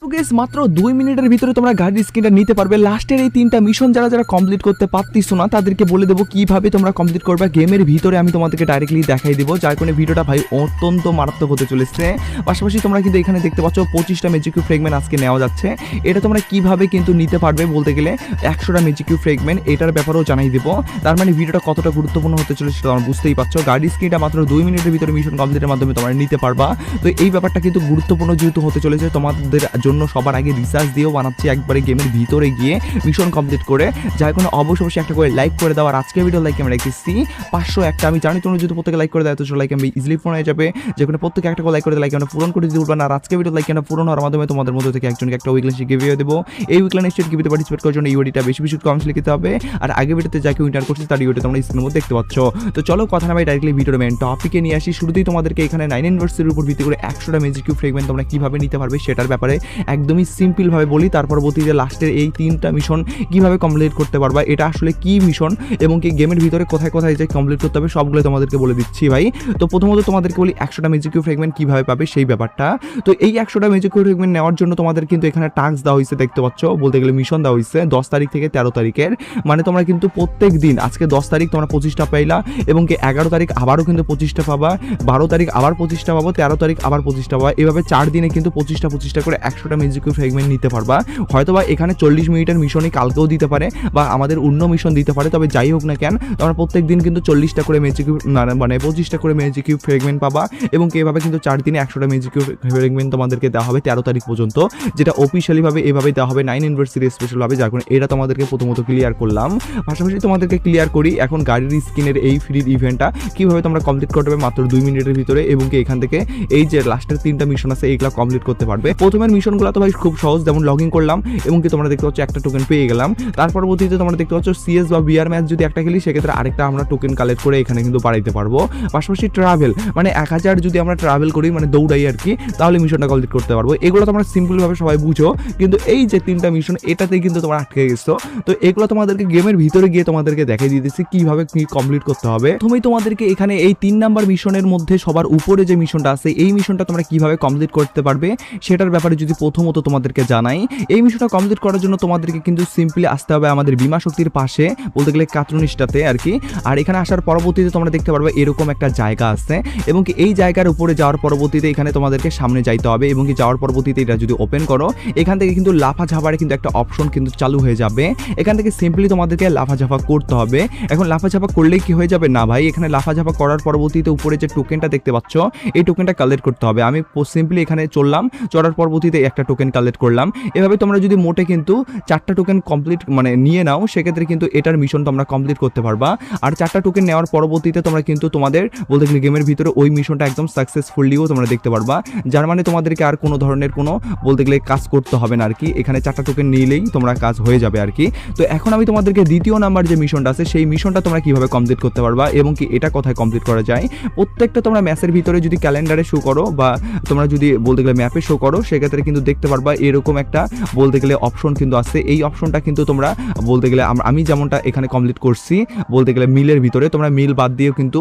তো গাইস মাত্র 2 মিনিটের ভিতরে তোমরা গাড়ির স্কিনটা নিতে পারবে। লাস্টের এই 3টা মিশন যারা যারা কমপ্লিট করতে পারতিছো না তাদেরকে বলে দেবো কিভাবে তোমরা কমপ্লিট করবে গেমের ভিতরে। আমি তোমাদেরকে ডাইরেক্টলি দেখাই দেবো, যার কারণে ভিডিওটা ভাই অত্যন্ত মারাত্মক হতে চলেছে। পাশাপাশি তোমরা কিন্তু এখানে দেখতে পাচ্ছ 25টা ম্যাজিক কিউব ফ্র্যাগমেন্ট আজকে নেওয়া যাচ্ছে। এটা তোমরা কিভাবে কিন্তু নিতে পারবে বলতে গেলে 100টা ম্যাজিক কিউব ফ্র্যাগমেন্ট, এটার ব্যাপারেও জানাই দেবো। তার মানে ভিডিওটা কতটা গুরুত্বপূর্ণ হতে চলেছে সেটা তোমরা বুঝতেই পারছো। গাড়ির স্কিনটা মাত্র 2 মিনিটের ভিতরে মিশন কমপ্লিটের মাধ্যমে তোমরা নিতে পারবা। তো এই ব্যাপারটা কিন্তু গুরুত্বপূর্ণ যেহেতু হতে চলেছে, তোমাদের জন্য সবার আগে রিসার্চ দিয়েও বানাচ্ছি একবারে গেমের ভিতরে গিয়ে মিশন কমপ্লিট করে। যার কোনো অবশ্যই একটা করে লাইক করে দাও। আর আজকে ভিডিও লাইক আমরা রেখেছি 501টা। আমি জানি তোমরা যদি প্রত্যেকে লাইক করে দেয় তো লাইক আমি ইজিলি পূরণ হয়ে যাবে। যে কোনো প্রত্যেকে একটা করে লাইক করে লাইক আমরা পূরণ করে দিতে পারবো না। আর আজকে ভিডিও লাইক আমরা পূরণ হওয়ার মাধ্যমে তোমাদের মধ্যে থেকে একজনকে একটা উইকলেস গিভওয়ে দেবো। এই উইকলেস স্টেট গিভওয়েতে পার্টিসিপেট করার জন্য এই ভিডিওটা বেশি বেশি কমেন্টস লিখতে হবে। আর আগে ভিডিওতে যাকে উইনার করছে তার ভিডিওটা তোমরা স্ক্রিনের মধ্যে দেখতে পাচ্ছ। তো চলো কথা না ভাই ডাইরেক্টলি ভিডিওর মেইন টপিকে নিয়ে আসি। শুরুতেই তোমাদেরকে এখানে 9 ইউনিভার্সিটির উপর ভিত্তি করে 100টা ম্যাজিক কিউব ফ্র্যাগমেন্ট তোমরা কিভাবে নিতে পারবে সেটার ব্যাপারে একদমই সিম্পল ভাবে বলি। তারপর যে লাস্টের এই 3টা মিশন কিভাবে কমপ্লিট করতে পারবা, এটা আসলে কি মিশন এবং কি গেমের ভিতরে কোথায় কোথায় যে কমপ্লিট করতে হবে সবগুলো তোমাদেরকে বলে দিচ্ছি ভাই। তো প্রথমত তোমাদেরকে বলি 100টা ম্যাজিক কিউব ফ্র্যাগমেন্ট কিভাবে পাবে সেই ব্যাপারটা। তো এই 100টা ম্যাজিক কিউব ফ্র্যাগমেন্ট নেওয়ার জন্য তোমাদের কিন্তু এখানে টাস্ক দেওয়া হয়েছে, দেখতে পাচ্ছ বলতে গেলে মিশন দেওয়া হয়েছে 10 তারিখ থেকে 13 তারিখের। মানে তোমরা কিন্তু প্রত্যেক দিন, আজকে 10 তারিখ তোমরা 25টা পাইলা এবং কি 11 তারিখ আবারও কিন্তু 25টা পাবা, 12 তারিখ আবার 25টা পাবো, 13 তারিখ আবার 25টা পাবা। এভাবে 4 দিনে কিন্তু 25টা করে 100টা ম্যাজিক কিউব ফ্র্যাগমেন্ট নিতে পারবা। হয়তোবা এখানে 40 মিনিটের মিশনই কালকেও দিতে পারে বা আমাদের অন্য মিশন দিতে পারে। তবে যাই হোক না কেন তোমরা প্রত্যেক দিন কিন্তু 40টা করে ম্যাজিক কিউব মানে 25টা করে ম্যাজিক কিউব ফ্র্যাগমেন্ট পাবা এবং এভাবে কিন্তু 4 দিনে 100টা ম্যাজিক কিউব ফ্র্যাগমেন্ট তোমাদেরকে দেওয়া হবে 13 তারিখ পর্যন্ত, যেটা অফিশিয়ালি ভাবে এভাবে দেওয়া হবে 9 ইউনিভার্সিটি স্পেশাল ভাবে। যার কারণে এটা তোমাদেরকে প্রথমত ক্লিয়ার করলাম। পাশাপাশি তোমাদেরকে ক্লিয়ার করি এখন গাড়ির স্কিনের এই ফ্রি ইভেন্টটা কিভাবে তোমরা কমপ্লিট করতে মাত্র 2 মিনিটের ভিতরে এবং কি এখান থেকে এই যে লাস্টের 3টা মিশন আছে এইগুলো কমপ্লিট করতে পারবে। প্রথমের মিশনগুলো তো ভাই খুব সহজ, যেমন লগ ইন করলাম এবং কি তোমরা দেখতে পাচ্ছ একটা টোকেন পেয়ে গেলাম। তার পরবর্তীতে তোমরা দেখতে পাচ্ছ সিএস বা বিআর ম্যাচ যদি একটা খেলি সেক্ষেত্রে আরেকটা আমরা টোকেন কালেক্ট করে এখানে কিন্তু বাড়াইতে পারবো। পাশাপাশি ট্রাভেল মানে 1000 যদি আমরা ট্রাভেল করি মানে দৌড়াই আর কি, তাহলে মিশনটা কমপ্লিট করতে পারবো। এগুলো তোমরা সিম্পল ভাবে সবাই বুঝো, কিন্তু এই যে 3টা মিশন এটাতেই কিন্তু তোমরা আটকে গেছো। তো এগুলো তোমাদেরকে গেমের ভিতরে গিয়ে তোমাদেরকে দেখাই দিতেছি কিভাবে কি কমপ্লিট করতে হবে। তুমি তোমাদেরকে এখানে এই 3 নাম্বার মিশনের মধ্যে সবার উপরে যে মিশনটা আছে এই মিশনটা তোমরা কিভাবে কমপ্লিট করতে পারবে সেটার ব্যাপারে যদি প্রথমত তোমাদেরকে জানাই। এই মিশনটা কমপ্লিট করার জন্য তোমাদেরকে কিন্তু সিম্পলি আসতে হবে আমাদের বিমা শক্তির পাশে, বলতে গেলে কাতরনিস্টাতে আর কি। আর এখানে আসার পরবর্তীতে তোমরা দেখতে পারবে এরকম একটা জায়গা আছে এবং কি এই জায়গার উপরে যাওয়ার পরবর্তীতে এখানে তোমাদেরকে সামনে যাইতে হবে এবং কি যাওয়ার পরবর্তীতে এটা যদি ওপেন করো এখান থেকে কিন্তু লাফা ঝাপারে কিন্তু একটা অপশন কিন্তু চালু হয়ে যাবে। এখান থেকে সিম্পলি তোমাদেরকে লাফা ঝাপা করতে হবে। এখন লাফা ঝাপা করলেই কি হয়ে যাবে না ভাই, এখানে লাফা ঝাপা করার পরবর্তীতে উপরে যে টোকেনটা দেখতে পাচ্ছ এই টোকেনটা কালেক্ট করতে হবে। আমি সিম্পলি এখানে চললাম, চড়ার পরবর্তীতে একটা টোকেন কালেক্ট করলাম। এভাবে তোমরা যদি মোটে কিন্তু 4টা টোকেন কমপ্লিট মানে নিয়ে নাও সেক্ষেত্রে কিন্তু এটার মিশন তোমরা কমপ্লিট করতে পারবা। আর 4টা টোকেন নেওয়ার পরবর্তীতে তোমরা কিন্তু তোমাদের বলতে গেলে গেমের ভিতরে ওই মিশনটা একদম সাকসেসফুলিও তোমরা দেখতে পারবা। যার মানে তোমাদেরকে আর কোনো ধরনের কোনো বলতে গেলে কাজ করতে হবে না আর কি, এখানে 4টা টোকেন নিলেই তোমরা কাজ হয়ে যাবে আর কি। তো এখন আমি তোমাদেরকে দ্বিতীয় নাম্বার যে মিশনটা আছে সেই মিশনটা তোমরা কিভাবে কমপ্লিট করতে পারবা এবং কি এটা কোথায় কমপ্লিট করা যায়। প্রত্যেকটা তোমরা ম্যাচের ভিতরে যদি ক্যালেন্ডারে শো করো বা তোমরা যদি বলতে গেলে ম্যাপে শো করো সেক্ষেত্রে কিন্তু দেখতে পারবা এরকম একটা বলতে গেলে অপশন কিন্তু আছে। এই অপশনটা কিন্তু তোমরা বলতে গেলে আমি যেমনটা এখানে কমপ্লিট করছি বলতে গেলে মিলের ভিতরে, তোমরা মিল বাদ দিয়েও কিন্তু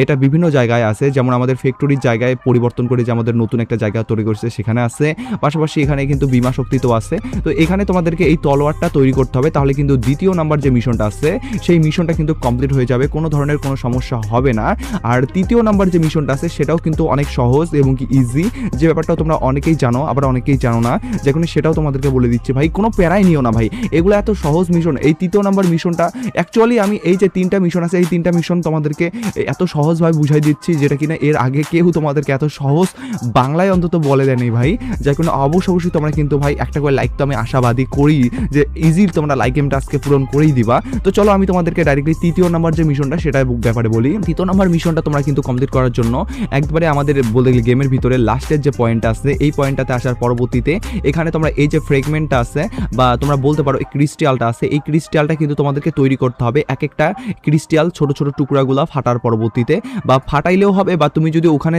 এটা বিভিন্ন জায়গায় আছে, যেমন আমাদের ফ্যাক্টরির জায়গায় পরিবর্তন করে যে আমাদের নতুন একটা জায়গা তৈরি করছে সেখানে আছে। পাশাপাশি এখানে কিন্তু বিমা শক্তি তো আছে। তো এখানে তোমাদেরকে এই তলোয়ারটা তৈরি করতে হবে, তাহলে কিন্তু দ্বিতীয় নাম্বার যে মিশনটা আছে সেই মিশনটা কিন্তু কমপ্লিট হয়ে যাবে, কোনো ধরনের কোনো সমস্যা হবে না। আর তৃতীয় নাম্বার যে মিশনটা আছে সেটাও কিন্তু অনেক সহজ এবং কি ইজি, যে ব্যাপারটাও তোমরা অনেকেই জানো আবার অনেকেই জানো না, যেখানে সেটাও তোমাদেরকে বলে দিচ্ছি ভাই, কোনো প্যারাই নিও না ভাই, এগুলো এত সহজ মিশন। এই তৃতীয় নাম্বার মিশনটা অ্যাকচুয়ালি আমি এই যে 3টা মিশন আছে এই 3টা মিশন তোমাদেরকে এত সহজভাবে বুঝাই দিচ্ছি যেটা কিনা এর আগে কেউ তোমাদেরকে এত সহজ বাংলায় অন্তত বলে দেয়নি ভাই। যার কোনো অবশ্যই তোমরা কিন্তু ভাই একটা করে লাইক তো আমি আশাবাদী করি যে ইজি তোমরা লাইক গেমটা আজকে পূরণ করেই দিবা। তো চলো আমি তোমাদেরকে ডাইরেক্টলি তৃতীয় নাম্বার যে মিশনটা সেটা ব্যাপারে বলি। তৃতীয় নাম্বার মিশনটা তোমরা কিন্তু কমপ্লিট করার জন্য একবারে আমাদের বলতে গেলে গেমের ভিতরে লাস্টের যে পয়েন্টটা আছে এই পয়েন্টটাতে আসার পরবর্তীতে এখানে তোমরা এই যে ফ্র্যাগমেন্টটা আছে বা তোমরা বলতে পারো এই ক্রিস্টালটা আছে, এই ক্রিস্টালটা কিন্তু তোমাদেরকে তৈরি করতে হবে। এক একটা ক্রিস্টাল ছোট ছোট টুকরাগুলা ফাটার পরবর্তীতে বা ফাটাইলেও হবে বা তুমি যদি ওখানে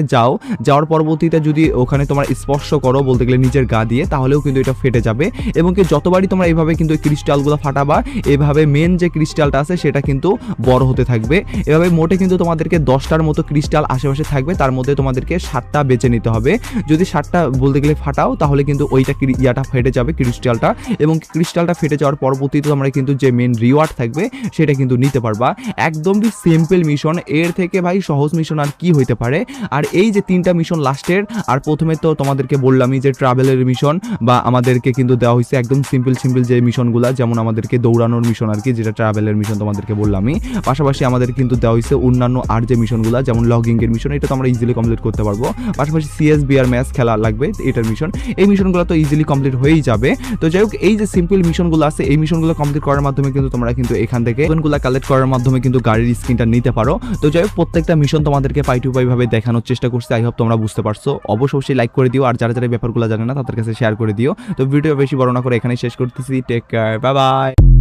যাওয়ার পরবর্তীতে যদি ওখানে তোমার স্পর্শ করো বলতে গেলে নিজের গা দিয়ে তাহলেও কিন্তু এটা ফেটে যাবে এবং কি যতবারই তোমরা এইভাবে কিন্তু ক্রিস্টালগুলো ফাটাবা এভাবে মেন যে ক্রিস্টালটা আছে সেটা কিন্তু বড় হতে থাকবে। এভাবে মোটে কিন্তু তোমাদেরকে 10টার মতো ক্রিস্টাল আশেপাশে থাকবে, তার মধ্যে তোমাদেরকে 7টা বেছে নিতে হবে। যদি 7টা বলতে গেলে ফাটাও তাহলে তাহলে কিন্তু ওইটা ইয়াটা ফেটে যাবে ক্রিস্টালটা, এবং ক্রিস্টালটা ফেটে যাওয়ার পরবর্তীতে তোমরা কিন্তু যে মেন রিওয়ার্ড থাকবে সেটা কিন্তু নিতে পারবা। একদমই সিম্পল মিশন, এর থেকে ভাই সহজ মিশন আর কি হইতে পারে। আর এই যে 3টা মিশন লাস্টের, আর প্রথমে তো তোমাদেরকে বললামই যে ট্রাভেলের মিশন বা আমাদেরকে কিন্তু দেওয়া হয়েছে একদম সিম্পল যে মিশনগুলো, যেমন আমাদেরকে দৌড়ানোর মিশন আর কি, যেটা ট্রাভেলের মিশন তোমাদেরকে বললামই। পাশাপাশি আমাদের কিন্তু দেওয়া হয়েছে অন্যান্য আর যে মিশনগুলো, যেমন লগিং এর মিশন, এটা তো আমরা ইজিলি কমপ্লিট করতে পারবো। পাশাপাশি CSBR ম্যাচ খেলা লাগবে এটার মিশন, এই মিশনগুলো তো ইজিলি কমপ্লিট হয়েই যাবে। তো যাই হোক, এই যে সিম্পল মিশনগুলো আছে এই মিশনগুলো কমপ্লিট করার মাধ্যমে কিন্তু তোমরা কিন্তু এখান থেকে টোকেনগুলো কালেক্ট করার মাধ্যমে কিন্তু গাড়ির স্কিনটা নিতে পারো। তো যাই হোক, প্রত্যেকটা মিশন তোমাদেরকে পাই টু পাই ভাবে দেখানোর চেষ্টা করছি। আই হোপ তোমরা বুঝতে পারছো। অবশ্যই লাইক করে দিও, আর যারা যারা ব্যাপারগুলো জানে না তাদের কাছে শেয়ার করে দিও। তো ভিডিও বেশি বড় না করে এখানেই শেষ করতেছি। Take care, bye by.